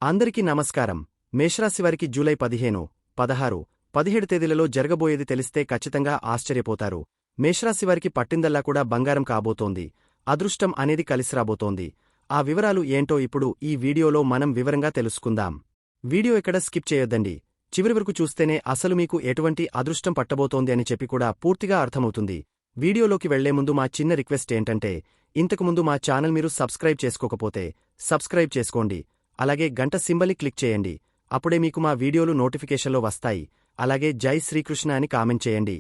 అందరికీ నమస్కారం. మేషరాశివారికి జూలై 15, 16, 17 తేదీలలో జరగబోయేది తెలిస్తే ఖచ్చితంగా ఆశ్చర్యపోతారు. మేషరాశివారికి పట్టిందల్లా కూడా బంగారం కాబోతోంది. అదృష్టం అనేది కలిసిరాబోతోంది. ఆ వివరాలు ఏంటో ఇప్పుడు ఈ వీడియోలో మనం వివరంగా తెలుసుకుందాం. వీడియో ఎక్కడ స్కిప్ చేయొద్దండి. చివరి వరకు చూస్తేనే అసలు మీకు ఎటువంటి అదృష్టం పట్టబోతోంది అని చెప్పి కూడా పూర్తిగా అర్థమవుతుంది. వీడియోలోకి వెళ్లే ముందు మా చిన్న రిక్వెస్ట్ ఏంటంటే, ఇంతకుముందు మా ఛానల్ మీరు సబ్స్క్రైబ్ చేసుకోకపోతే సబ్స్క్రైబ్ చేసుకోండి. అలాగే గంట సింబల్ని క్లిక్ చేయండి. అప్పుడే మీకు మా వీడియోలు నోటిఫికేషన్లో వస్తాయి. అలాగే జై శ్రీకృష్ణ అని కామెంట్ చేయండి.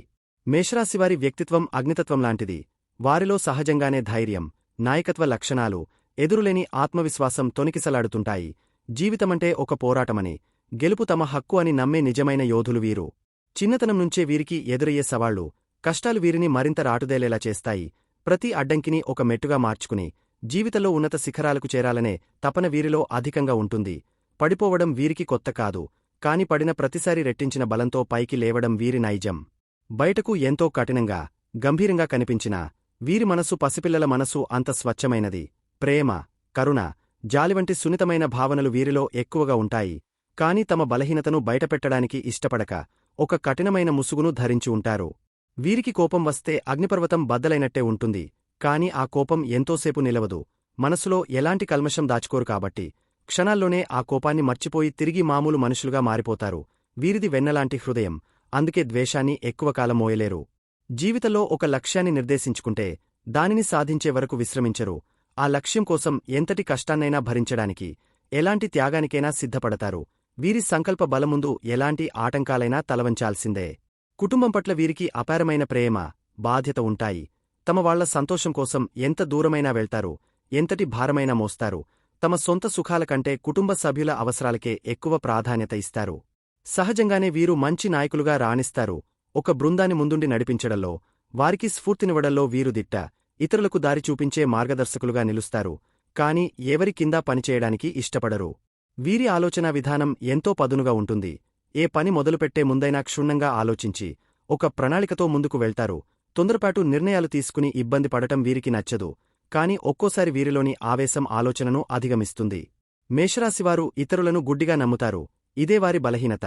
మేషరాశివారి వ్యక్తిత్వం అగ్నితత్వంలాంటిది. వారిలో సహజంగానే ధైర్యం, నాయకత్వ లక్షణాలు, ఎదురులేని ఆత్మవిశ్వాసం తొణికిసలాడుతుంటాయి. జీవితమంటే ఒక పోరాటమని, గెలుపు తమ హక్కు అని నమ్మే నిజమైన యోధులు వీరు. చిన్నతనం నుంచే వీరికి ఎదురయ్యే సవాళ్లు, కష్టాలు వీరిని మరింత రాటుదేలేలా చేస్తాయి. ప్రతి అడ్డంకిని ఒక మెట్టుగా మార్చుకుని జీవితంలో ఉన్నత శిఖరాలకు చేరాలనే తపన వీరిలో అధికంగా ఉంటుంది. పడిపోవడం వీరికి కొత్త కాదు, కాని పడిన ప్రతిసారి రెట్టించిన బలంతో పైకి లేవడం వీరి నైజం. బయటకు ఎంతో కఠినంగా, గంభీరంగా కనిపించినా వీరి మనసు పసిపిల్లల మనసు అంత స్వచ్ఛమైనది. ప్రేమ, కరుణ, జాలివంటి సున్నితమైన భావనలు వీరిలో ఎక్కువగా ఉంటాయి. కాని తమ బలహీనతను బయటపెట్టడానికి ఇష్టపడక ఒక కఠినమైన ముసుగును ధరించి ఉంటారు. వీరికి కోపం వస్తే అగ్నిపర్వతం బద్దలైనట్టే ఉంటుంది. కాని ఆ కోపం ఎంతోసేపు నిలవదు. మనసులో ఎలాంటి కల్మషం దాచుకోరు కాబట్టి క్షణాల్లోనే ఆ కోపాన్ని మర్చిపోయి తిరిగి మామూలు మనుషులుగా మారిపోతారు. వీరిది వెన్నలాంటి హృదయం. అందుకే ద్వేషాన్ని ఎక్కువ కాలం మోయలేరు. జీవితంలో ఒక లక్ష్యాన్ని నిర్దేశించుకుంటే దానిని సాధించే వరకు విశ్రమించరు. ఆ లక్ష్యం కోసం ఎంతటి కష్టాన్నైనా భరించడానికి, ఎలాంటి త్యాగానికైనా సిద్ధపడతారు. వీరి సంకల్ప బలముందు ఎలాంటి ఆటంకాలైనా తలవంచాల్సిందే. కుటుంబం పట్ల వీరికి అపారమైన ప్రేమ, బాధ్యత ఉంటాయి. తమ వాళ్ల సంతోషం కోసం ఎంత దూరమైనా వెళ్తారు, ఎంతటి భారమైనా మోస్తారు. తమ సొంత సుఖాల కంటే కుటుంబ సభ్యుల అవసరాలకే ఎక్కువ ప్రాధాన్యత ఇస్తారు. సహజంగానే వీరు మంచి నాయకులుగా రాణిస్తారు. ఒక బృందాన్ని ముందుండి నడిపించడంలో, వారికి స్ఫూర్తినివ్వడంలో వీరు దిట్ట. ఇతరులకు దారి చూపించే మార్గదర్శకులుగా నిలుస్తారు. కాని ఎవరి కిందా పనిచేయడానికి ఇష్టపడరు. వీరి ఆలోచనా విధానం ఎంతో పదునుగా ఉంటుంది. ఏ పని మొదలుపెట్టే ముందైనా క్షుణ్ణంగా ఆలోచించి ఒక ప్రణాళికతో ముందుకు వెళ్తారు. తొందరపాటు నిర్ణయాలు తీసుకుని ఇబ్బంది పడటం వీరికి నచ్చదు. కాని ఒక్కోసారి వీరిలోని ఆవేశం ఆలోచనను అధిగమిస్తుంది. మేషరాశివారు ఇతరులను గుడ్డిగా నమ్ముతారు. ఇదే వారి బలహీనత.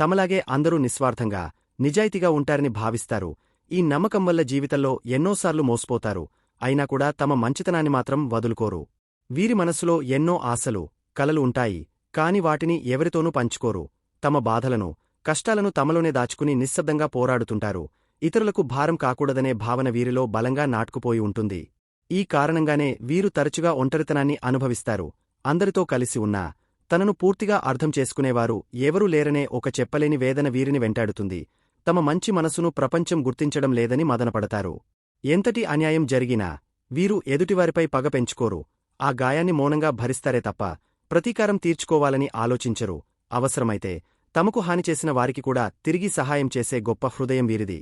తమలాగే అందరూ నిస్వార్థంగా, నిజాయితీగా ఉంటారని భావిస్తారు. ఈ నమ్మకం వల్ల జీవితంలో ఎన్నోసార్లు మోసపోతారు. అయినా కూడా తమ మంచితనాన్ని మాత్రం వదులుకోరు. వీరి మనసులో ఎన్నో ఆశలు, కలలు ఉంటాయి. కాని వాటిని ఎవరితోనూ పంచుకోరు. తమ బాధలను, కష్టాలను తమలోనే దాచుకుని నిశ్శబ్దంగా పోరాడుతుంటారు. ఇతరులకు భారం కాకూడదనే భావన వీరిలో బలంగా నాటుకుపోయి ఉంటుంది. ఈ కారణంగానే వీరు తరచుగా ఒంటరితనాన్ని అనుభవిస్తారు. అందరితో కలిసి ఉన్నా తనను పూర్తిగా అర్థం చేసుకునేవారు ఎవరూ లేరనే ఒక చెప్పలేని వేదన వీరిని వెంటాడుతుంది. తమ మంచి మనసును ప్రపంచం గుర్తించడం లేదని మదనపడతారు. ఎంతటి అన్యాయం జరిగినా వీరు ఎదుటివారిపై పగ పెంచుకోరు. ఆ గాయాన్ని మౌనంగా భరిస్తారే తప్ప ప్రతీకారం తీర్చుకోవాలని ఆలోచించరు. అవసరమైతే తమకు హాని చేసిన వారికి కూడా తిరిగి సహాయం చేసే గొప్ప హృదయం వీరిది.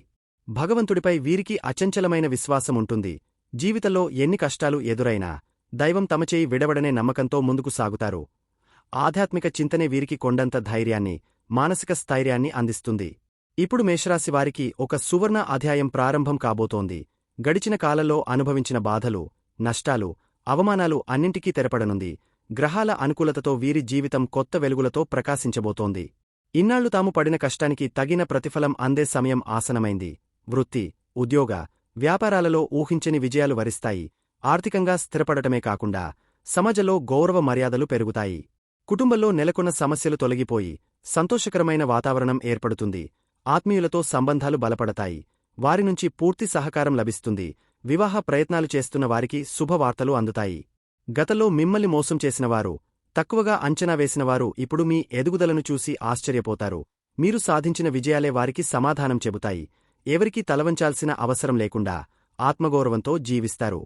భగవంతుడిపై వీరికి అచంచలమైన విశ్వాసముంటుంది. జీవితంలో ఎన్ని కష్టాలు ఎదురైనా దైవం తమ చేయి విడవడనే నమ్మకంతో ముందుకు సాగుతారు. ఆధ్యాత్మిక చింతనే వీరికి కొండంత ధైర్యాన్ని, మానసిక స్థైర్యాన్ని అందిస్తుంది. ఇప్పుడు మేషరాశివారికి ఒక సువర్ణ అధ్యాయం ప్రారంభం కాబోతోంది. గడిచిన కాలంలో అనుభవించిన బాధలు, నష్టాలు, అవమానాలు అన్నింటికీ తెరపడనుంది. గ్రహాల అనుకూలతతో వీరి జీవితం కొత్త వెలుగులతో ప్రకాశించబోతోంది. ఇన్నాళ్లు తాము పడిన కష్టానికి తగిన ప్రతిఫలం అందే సమయం ఆసనమైంది. వృత్తి, ఉద్యోగ, వ్యాపారాలలో ఊహించని విజయాలు వరిస్తాయి. ఆర్థికంగా స్థిరపడటమే కాకుండా సమాజంలో గౌరవ మర్యాదలు పెరుగుతాయి. కుటుంబంలో నెలకొన్న సమస్యలు తొలగిపోయి సంతోషకరమైన వాతావరణం ఏర్పడుతుంది. ఆత్మీయులతో సంబంధాలు బలపడతాయి. వారి నుంచి పూర్తి సహకారం లభిస్తుంది. వివాహ ప్రయత్నాలు చేస్తున్న వారికి శుభవార్తలు అందుతాయి. గతంలో మిమ్మల్ని మోసం చేసినవారు, తక్కువగా అంచనా వేసినవారు ఇప్పుడు మీ ఎదుగుదలను చూసి ఆశ్చర్యపోతారు. మీరు సాధించిన విజయాలే వారికి సమాధానం చెబుతాయి. ఎవరికీ తలవంచాల్సిన అవసరం లేకుండా ఆత్మగౌరవంతో జీవిస్తారు.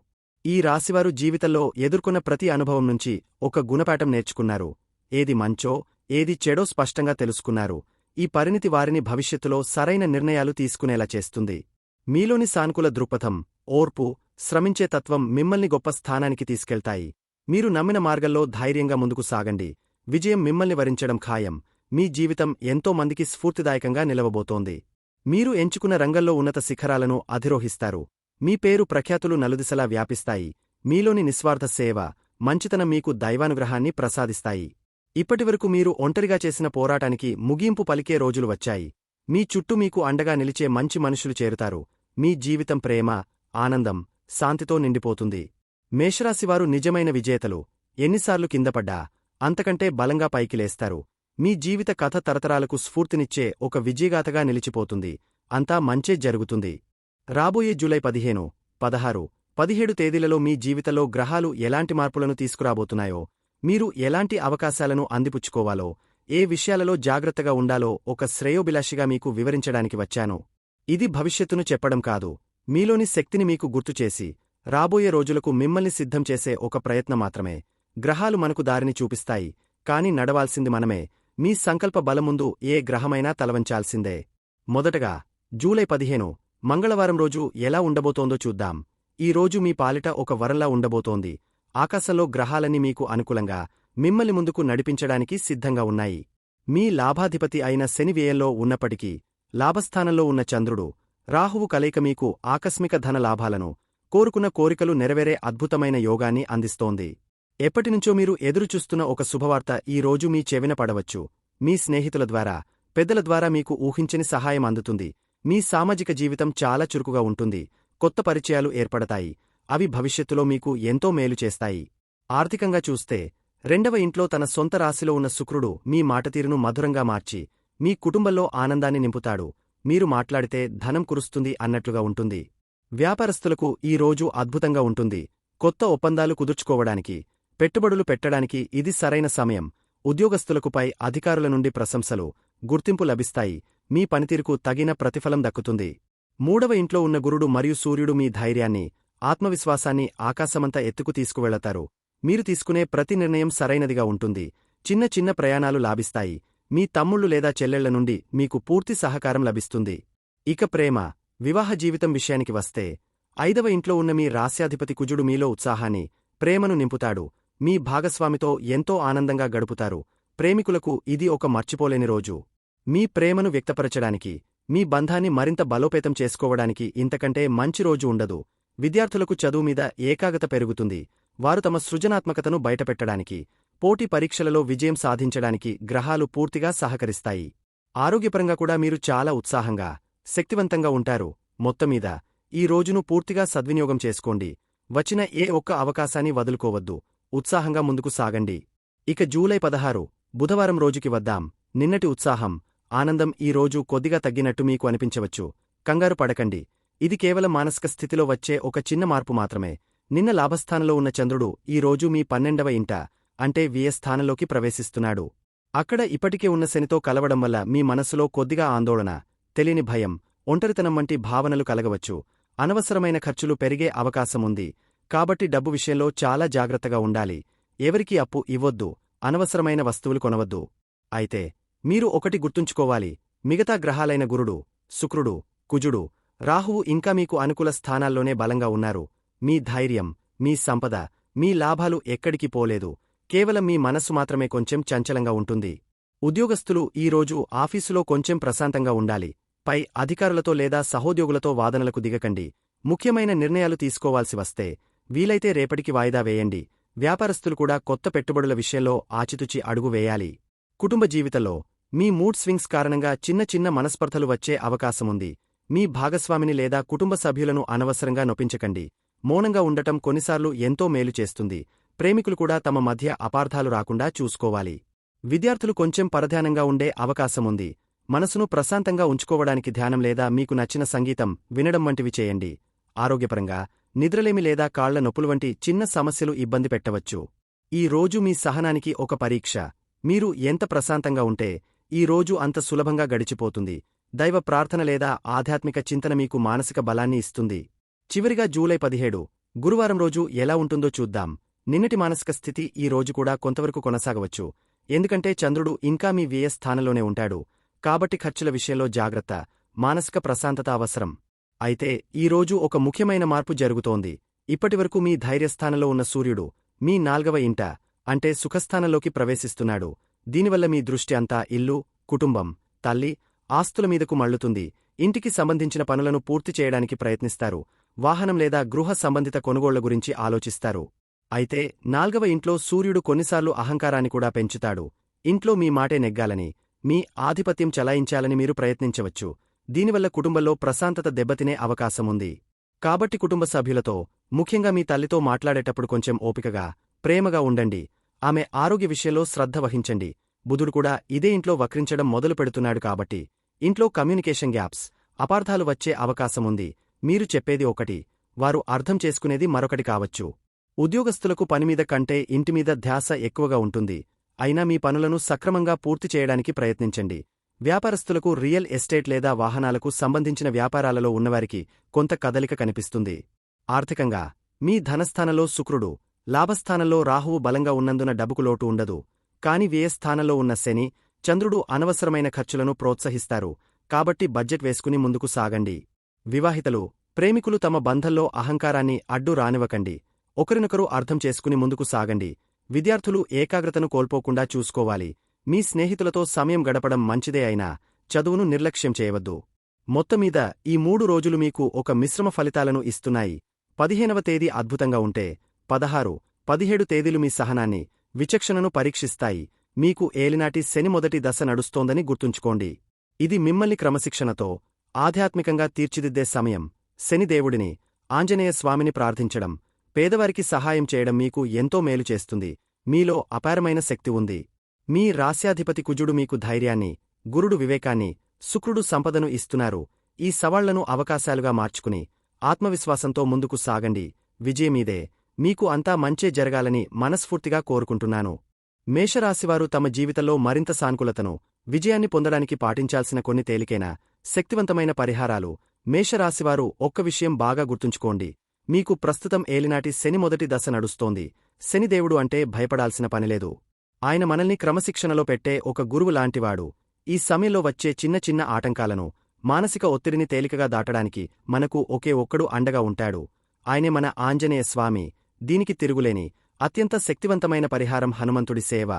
ఈ రాశివారు జీవితంలో ఎదుర్కొన్న ప్రతి అనుభవం నుంచి ఒక గుణపాఠం నేర్చుకున్నారు. ఏది మంచో, ఏది చెడో స్పష్టంగా తెలుసుకున్నారు. ఈ పరిణితి వారిని భవిష్యత్తులో సరైన నిర్ణయాలు తీసుకునేలా చేస్తుంది. మీలోని సానుకూల దృక్పథం, ఓర్పు, శ్రమించే తత్వం మిమ్మల్ని గొప్ప స్థానానికి తీసుకెళ్తాయి. మీరు నమ్మిన మార్గంలో ధైర్యంగా ముందుకు సాగండి. విజయం మిమ్మల్ని వరించడం ఖాయం. మీ జీవితం ఎంతో మందికి స్ఫూర్తిదాయకంగా నిలవబోతోంది. మీరు ఎంచుకున్న రంగంలో ఉన్నత శిఖరాలను అధిరోహిస్తారు. మీ పేరు ప్రఖ్యాతులు నలుదిశలా వ్యాపిస్తాయి. మీలోని నిస్వార్థ సేవ, మంచితనం మీకు దైవానుగ్రహాన్ని ప్రసాదిస్తాయి. ఇప్పటివరకు మీరు ఒంటరిగా చేసిన పోరాటానికి ముగింపు పలికే రోజులు వచ్చాయి. మీ చుట్టూ మీకు అండగా నిలిచే మంచి మనుషులు చేరుతారు. మీ జీవితం ప్రేమ, ఆనందం, శాంతితో నిండిపోతుంది. మేషరాశివారు నిజమైన విజేతలు. ఎన్నిసార్లు కిందపడ్డా అంతకంటే బలంగా పైకి లేస్తారు. మీ జీవిత కథ తరతరాలకు స్ఫూర్తినిచ్చే ఒక విజయగాథగా నిలిచిపోతుంది. అంతా మంచే జరుగుతుంది. రాబోయే జూలై 15, 16, 17 తేదీలలో మీ జీవితంలో గ్రహాలు ఎలాంటి మార్పులను తీసుకురాబోతున్నాయో, మీరు ఎలాంటి అవకాశాలను అందిపుచ్చుకోవాలో, ఏ విషయాలలో జాగ్రత్తగా ఉండాలో ఒక శ్రేయోభిలాషిగా మీకు వివరించడానికి వచ్చాను. ఇది భవిష్యత్తును చెప్పడం కాదు, మీలోని శక్తిని మీకు గుర్తుచేసి, రాబోయే రోజులకు మిమ్మల్ని సిద్ధం చేసే ఒక ప్రయత్నం మాత్రమే. గ్రహాలు మనకు దారిని చూపిస్తాయి, కాని నడవాల్సింది మనమే. మీ సంకల్ప బలముందు ఏ గ్రహమైనా తలవంచాల్సిందే. మొదటగా జూలై 15 మంగళవారం రోజు ఎలా ఉండబోతోందో చూద్దాం. ఈ రోజు మీ పాలిట ఒక వరంలా ఉండబోతోంది. ఆకాశంలో గ్రహాలన్నీ మీకు అనుకూలంగా, మిమ్మల్ని ముందుకు నడిపించడానికి సిద్ధంగా ఉన్నాయి. మీ లాభాధిపతి అయిన శని వ్యయంలో ఉన్నప్పటికీ, లాభస్థానంలో ఉన్న చంద్రుడు, రాహువు కలయిక మీకు ఆకస్మిక ధన లాభాలను, కోరుకున్న కోరికలు నెరవేరే అద్భుతమైన యోగాన్ని అందిస్తోంది. ఎప్పటినుంచో మీరు ఎదురుచూస్తున్న ఒక శుభవార్త ఈ రోజు మీ చెవిన పడవచ్చు. మీ స్నేహితుల ద్వారా, పెద్దల ద్వారా మీకు ఊహించని సహాయం అందుతుంది. మీ సామాజిక జీవితం చాలా చురుకుగా ఉంటుంది. కొత్త పరిచయాలు ఏర్పడతాయి. అవి భవిష్యత్తులో మీకు ఎంతో మేలు చేస్తాయి. ఆర్థికంగా చూస్తే, 2వ ఇంట్లో తన సొంత రాశిలో ఉన్న శుక్రుడు మీ మాటతీరును మధురంగా మార్చి, మీ కుటుంబంలో ఆనందాన్ని నింపుతాడు. మీరు మాట్లాడితే ధనం కురుస్తుంది అన్నట్లుగా ఉంటుంది. వ్యాపారస్తులకు ఈ రోజు అద్భుతంగా ఉంటుంది. కొత్త ఒప్పందాలు కుదుర్చుకోవడానికి, పెట్టుబడులు పెట్టడానికి ఇది సరైన సమయం. ఉద్యోగస్తులకు పై అధికారుల నుండి ప్రశంసలు, గుర్తింపు లభిస్తాయి. మీ పనితీరుకు తగిన ప్రతిఫలం దక్కుతుంది. 3వ ఇంట్లో ఉన్న గురుడు మరియు సూర్యుడు మీ ధైర్యాన్ని, ఆత్మవిశ్వాసాన్ని ఆకాశమంతా ఎత్తుకు తీసుకువెళతారు. మీరు తీసుకునే ప్రతి నిర్ణయం సరైనదిగా ఉంటుంది. చిన్న చిన్న ప్రయాణాలు లాభిస్తాయి. మీ తమ్ముళ్ళు లేదా చెల్లెళ్ల నుండి మీకు పూర్తి సహకారం లభిస్తుంది. ఇక ప్రేమ, వివాహ జీవితం విషయానికి వస్తే, 5వ ఇంట్లో ఉన్న మీ రాస్యాధిపతి కుజుడు మీలో ఉత్సాహాన్ని, ప్రేమను నింపుతాడు. మీ భాగస్వామితో ఎంతో ఆనందంగా గడుపుతారు. ప్రేమికులకు ఇది ఒక మర్చిపోలేని రోజు. మీ ప్రేమను వ్యక్తపరచడానికి, మీ బంధాన్ని మరింత బలోపేతం చేసుకోవడానికి ఇంతకంటే మంచి రోజు ఉండదు. విద్యార్థులకు చదువు మీద ఏకాగ్రత పెరుగుతుంది. వారు తమ సృజనాత్మకతను బయటపెట్టడానికి, పోటీ పరీక్షలలో విజయం సాధించడానికి గ్రహాలు పూర్తిగా సహకరిస్తాయి. ఆరోగ్యపరంగా కూడా మీరు చాలా ఉత్సాహంగా, శక్తివంతంగా ఉంటారు. మొత్తమీద ఈ రోజును పూర్తిగా సద్వినియోగం చేసుకోండి. వచ్చిన ఏ ఒక్క అవకాశాన్ని వదులుకోవద్దు. ఉత్సాహంగా ముందుకు సాగండి. ఇక జూలై 16 బుధవారం రోజుకి వద్దాం. నిన్నటి ఉత్సాహం, ఆనందం ఈ రోజు కొద్దిగా తగ్గినట్టు మీకు అనిపించవచ్చు. కంగారు పడకండి. ఇది కేవలం మానసిక స్థితిలో వచ్చే ఒక చిన్న మార్పు మాత్రమే. నిన్న లాభస్థానంలో ఉన్న చంద్రుడు ఈ రోజు మీ 12వ ఇంట, అంటే వ్యయస్థానంలోకి ప్రవేశిస్తున్నాడు. అక్కడ ఇప్పటికే ఉన్న శనితో కలవడం వల్ల మీ మనస్సులో కొద్దిగా ఆందోళన, తెలియని భయం, ఒంటరితనం వంటి భావనలు కలగవచ్చు. అనవసరమైన ఖర్చులు పెరిగే అవకాశముంది. కాబట్టి డబ్బు విషయంలో చాలా జాగ్రత్తగా ఉండాలి. ఎవరికీ అప్పు ఇవ్వొద్దు, అనవసరమైన వస్తువులు కొనవద్దు. అయితే మీరు ఒకటి గుర్తుంచుకోవాలి. మిగతా గ్రహాలైన గురుడు, శుక్రుడు, కుజుడు, రాహువు ఇంకా మీకు అనుకూల స్థానాల్లోనే బలంగా ఉన్నారు. మీ ధైర్యం, మీ సంపద, మీ లాభాలు ఎక్కడికి పోలేదు. కేవలం మీ మనస్సు మాత్రమే కొంచెం చంచలంగా ఉంటుంది. ఉద్యోగస్తులు ఈ రోజు ఆఫీసులో కొంచెం ప్రశాంతంగా ఉండాలి. పై అధికారులతో లేదా సహోద్యోగులతో వాదనలకు దిగకండి. ముఖ్యమైన నిర్ణయాలు తీసుకోవాల్సి వస్తే, వీలైతే రేపటికి వాయిదా వేయండి. వ్యాపారస్తులు కూడా కొత్త పెట్టుబడుల విషయంలో ఆచితూచి అడుగు వేయాలి. కుటుంబ జీవితంలో మీ మూడ్ స్వింగ్స్ కారణంగా చిన్న చిన్న మనస్పర్ధలు వచ్చే అవకాశముంది. మీ భాగస్వామిని లేదా కుటుంబ సభ్యులను అనవసరంగా నొప్పించకండి. మౌనంగా ఉండటం కొన్నిసార్లు ఎంతో మేలు చేస్తుంది. ప్రేమికులు కూడా తమ మధ్య అపార్థాలు రాకుండా చూసుకోవాలి. విద్యార్థులు కొంచెం పరధ్యానంగా ఉండే అవకాశముంది. మనసును ప్రశాంతంగా ఉంచుకోవడానికి ధ్యానం లేదా మీకు నచ్చిన సంగీతం వినడం వంటివి చేయండి. ఆరోగ్యపరంగా నిద్రలేమి లేదా కాళ్ల నొప్పులు వంటి చిన్న సమస్యలు ఇబ్బంది పెట్టవచ్చు. ఈ రోజు మీ సహనానికి ఒక పరీక్ష. మీరు ఎంత ప్రశాంతంగా ఉంటే, ఈ రోజు అంత సులభంగా గడిచిపోతుంది. దైవ ప్రార్థన లేదా ఆధ్యాత్మిక చింతన మీకు మానసిక బలాన్ని ఇస్తుంది. చివరిగా జూలై 17 గురువారం రోజు ఎలా ఉంటుందో చూద్దాం. నిన్నటి మానసిక స్థితి ఈ రోజు కూడా కొంతవరకు కొనసాగవచ్చు. ఎందుకంటే చంద్రుడు ఇంకా మీ వ్యయ స్థానంలోనే ఉంటాడు. కాబట్టి ఖర్చుల విషయంలో జాగ్రత్త, మానసిక ప్రశాంతత అవసరం. అయితే ఈ రోజు ఒక ముఖ్యమైన మార్పు జరుగుతోంది. ఇప్పటివరకు మీ ధైర్యస్థానంలో ఉన్న సూర్యుడు మీ 4వ ఇంట, అంటే సుఖస్థానంలోకి ప్రవేశిస్తున్నాడు. దీనివల్ల మీ దృష్టి అంతా ఇల్లు, కుటుంబం, తల్లి, ఆస్తుల మీదకు మళ్లుతుంది. ఇంటికి సంబంధించిన పనులను పూర్తి చేయడానికి ప్రయత్నిస్తారు. వాహనం లేదా గృహ సంబంధిత కొనుగోళ్ల గురించి ఆలోచిస్తారు. అయితే 4వ ఇంట్లో సూర్యుడు కొన్నిసార్లు అహంకారాన్ని కూడా పెంచుతాడు. ఇంట్లో మీ మాటే నెగ్గాలని, మీ ఆధిపత్యం చలాయించాలని మీరు ప్రయత్నించవచ్చు. దీనివల్ల కుటుంబంలో ప్రశాంతత దెబ్బతినే అవకాశముంది. కాబట్టి కుటుంబ సభ్యులతో, ముఖ్యంగా మీ తల్లితో మాట్లాడేటప్పుడు కొంచెం ఓపికగా, ప్రేమగా ఉండండి. ఆమె ఆరోగ్య విషయంలో శ్రద్ధ వహించండి. బుధుడు కూడా ఇదే ఇంట్లో వక్రించడం మొదలు పెడుతున్నాడు కాబట్టి ఇంట్లో కమ్యూనికేషన్ గ్యాప్స్, అపార్థాలు వచ్చే అవకాశముంది. మీరు చెప్పేది ఒకటి, వారు అర్థం చేసుకునేది మరొకటి కావచ్చు. ఉద్యోగస్తులకు పనిమీద కంటే ఇంటిమీద ధ్యాస ఎక్కువగా ఉంటుంది. అయినా మీ పనులను సక్రమంగా పూర్తి చేయడానికి ప్రయత్నించండి. వ్యాపారస్తులకు రియల్ ఎస్టేట్ లేదా వాహనాలకు సంబంధించిన వ్యాపారాలలో ఉన్నవారికి కొంత కదలిక కనిపిస్తుంది. ఆర్థికంగా మీ ధనస్థానంలో శుక్రుడు, లాభస్థానంలో రాహువు బలంగా ఉన్నందున డబ్బుకు లోటు ఉండదు. కాని వ్యయస్థానంలో ఉన్న శని, చంద్రుడు అనవసరమైన ఖర్చులను ప్రోత్సహిస్తారు. కాబట్టి బడ్జెట్ వేసుకుని ముందుకు సాగండి. వివాహితలు, ప్రేమికులు తమ బంధంలో అహంకారాన్ని అడ్డు రానివ్వకండి. ఒకరినొకరు అర్థం చేసుకుని ముందుకు సాగండి. విద్యార్థులు ఏకాగ్రతను కోల్పోకుండా చూసుకోవాలి. మీ స్నేహితులతో సమయం గడపడం మంచిదే అయినా చదువును నిర్లక్ష్యం చేయవద్దు. మొత్తమీద ఈ 3 రోజులు మీకు ఒక మిశ్రమ ఫలితాలను ఇస్తున్నాయి. 15వ తేదీ అద్భుతంగా ఉంటే 16, 17 తేదీలు మీ సహనాన్ని, విచక్షణను పరీక్షిస్తాయి. మీకు ఏలినాటి శని మొదటి దశ నడుస్తోందని గుర్తుంచుకోండి. ఇది మిమ్మల్ని క్రమశిక్షణతో, ఆధ్యాత్మికంగా తీర్చిదిద్దే సమయం. శనిదేవుడిని, ఆంజనేయ స్వామిని ప్రార్థించడం, పేదవారికి సహాయం చేయడం మీకు ఎంతో మేలు చేస్తుంది. మీలో అపారమైన శక్తి ఉంది. మీ రాస్యాధిపతి కుజుడు మీకు ధైర్యాన్ని, గురుడు వివేకాన్ని, శుక్రుడు సంపదను ఇస్తున్నారు. ఈ సవాళ్లను అవకాశాలుగా మార్చుకుని ఆత్మవిశ్వాసంతో ముందుకు సాగండి. విజయమీదే. మీకు అంతా మంచే జరగాలని మనస్ఫూర్తిగా కోరుకుంటున్నాను. మేషరాశివారు తమ జీవితంలో మరింత సానుకూలతను, విజయాన్ని పొందడానికి పాటించాల్సిన కొన్ని తేలికైన, శక్తివంతమైన పరిహారాలు. మేషరాశివారు ఒక్క విషయం బాగా గుర్తుంచుకోండి. మీకు ప్రస్తుతం ఏలినాటి శని మొదటి దశ నడుస్తోంది. శనిదేవుడు అంటే భయపడాల్సిన పనిలేదు. ఆయన మనల్ని క్రమశిక్షణలో పెట్టే ఒక గురువు లాంటివాడు. ఈ సమయంలో వచ్చే చిన్న చిన్న ఆటంకాలను, మానసిక ఒత్తిడిని తేలికగా దాటడానికి మనకు ఒకే ఒక్కడు అండగా ఉంటాడు. ఆయనే మన ఆంజనేయ స్వామి. దీనికి తిరుగులేని, అత్యంత శక్తివంతమైన పరిహారం హనుమంతుడి సేవ.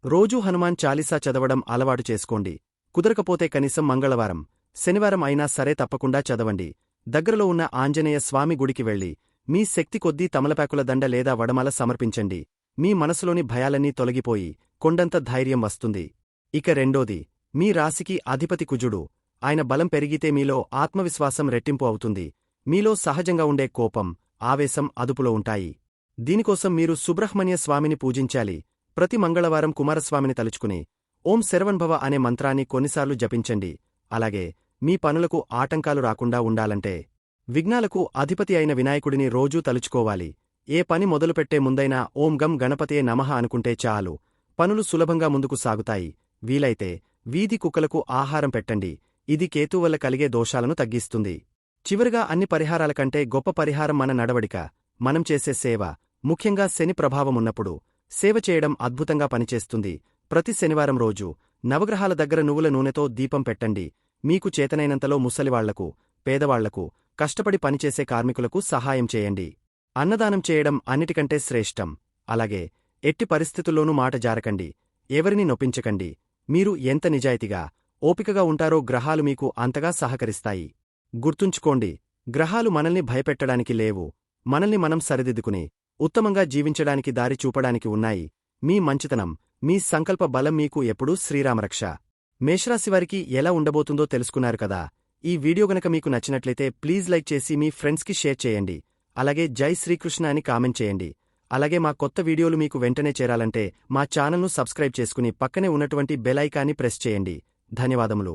రోజూ హనుమాన్ చాలీసా చదవడం అలవాటు చేసుకోండి. కుదరకపోతే కనీసం మంగళవారం, శనివారం అయినా సరే తప్పకుండా చదవండి. దగ్గరలో ఉన్న ఆంజనేయ స్వామి గుడికి వెళ్లి మీ శక్తి కొద్దీ తమలపాకుల దండ లేదా వడమాల సమర్పించండి. మీ మనసులోని భయాలన్నీ తొలగిపోయి కొండంత ధైర్యం వస్తుంది. ఇక రెండోది, మీ రాశికి అధిపతి కుజుడు. ఆయన బలం పెరిగితే మీలో ఆత్మవిశ్వాసం రెట్టింపు అవుతుంది. మీలో సహజంగా ఉండే కోపం, ఆవేశం అదుపులో ఉంటాయి. దీనికోసం మీరు సుబ్రహ్మణ్య స్వామిని పూజించాలి. ప్రతి మంగళవారం కుమారస్వామిని తలుచుకుని ఓం శరవణభవ అనే మంత్రాన్ని కొన్నిసార్లు జపించండి. అలాగే మీ పనులకు ఆటంకాలు రాకుండా ఉండాలంటే విఘ్నాలకు అధిపతి అయిన వినాయకుడిని రోజూ తలుచుకోవాలి. ఏ పని మొదలుపెట్టే ముందైనా ఓం గం గణపతియే నమః అనుకుంటే చాలు. పనులు సులభంగా ముందుకు సాగుతాయి. వీలైతే వీధి కుక్కలకు ఆహారం పెట్టండి. ఇది కేతు వల్ల కలిగే దోషాలను తగ్గిస్తుంది. చివరిగా అన్ని పరిహారాల కంటే గొప్ప పరిహారం మన నడవడిక, మనం చేసే సేవ. ముఖ్యంగా శని ప్రభావమున్నప్పుడు సేవ చేయడం అద్భుతంగా పనిచేస్తుంది. ప్రతి శనివారం రోజు నవగ్రహాల దగ్గర నువ్వుల నూనెతో దీపం పెట్టండి. మీకు చేతనైనంతలో ముసలివాళ్లకు, పేదవాళ్లకు, కష్టపడి పనిచేసే కార్మికులకు సహాయం చేయండి. అన్నదానం చేయడం అన్నిటికంటే శ్రేష్టం. అలాగే ఎట్టి పరిస్థితుల్లోనూ మాట జారకండి. ఎవరిని నొప్పించకండి. మీరు ఎంత నిజాయితీగా, ఓపికగా ఉంటారో గ్రహాలు మీకు అంతగా సహకరిస్తాయి. గుర్తుంచుకోండి, గ్రహాలు మనల్ని భయపెట్టడానికి లేవు. మనల్ని మనం సరిదిద్దుకుని ఉత్తమంగా జీవించడానికి దారి చూపడానికి ఉన్నాయి. మీ మంచితనం, మీ సంకల్ప బలం మీకు ఎప్పుడూ శ్రీరామరక్ష. మేషరాశివారికి ఎలా ఉండబోతుందో తెలుసుకున్నారు కదా. ఈ వీడియో గనక మీకు నచ్చినట్లయితే ప్లీజ్ లైక్ చేసి మీ ఫ్రెండ్స్కి షేర్ చేయండి. అలాగే జై శ్రీకృష్ణ అని కామెంట్ చేయండి. అలాగే మా కొత్త వీడియోలు మీకు వెంటనే చేరాలంటే మా ఛానల్ను సబ్స్క్రైబ్ చేసుకుని పక్కనే ఉన్నటువంటి బెల్ ఐకాన్ని ప్రెస్ చేయండి. ధన్యవాదములు.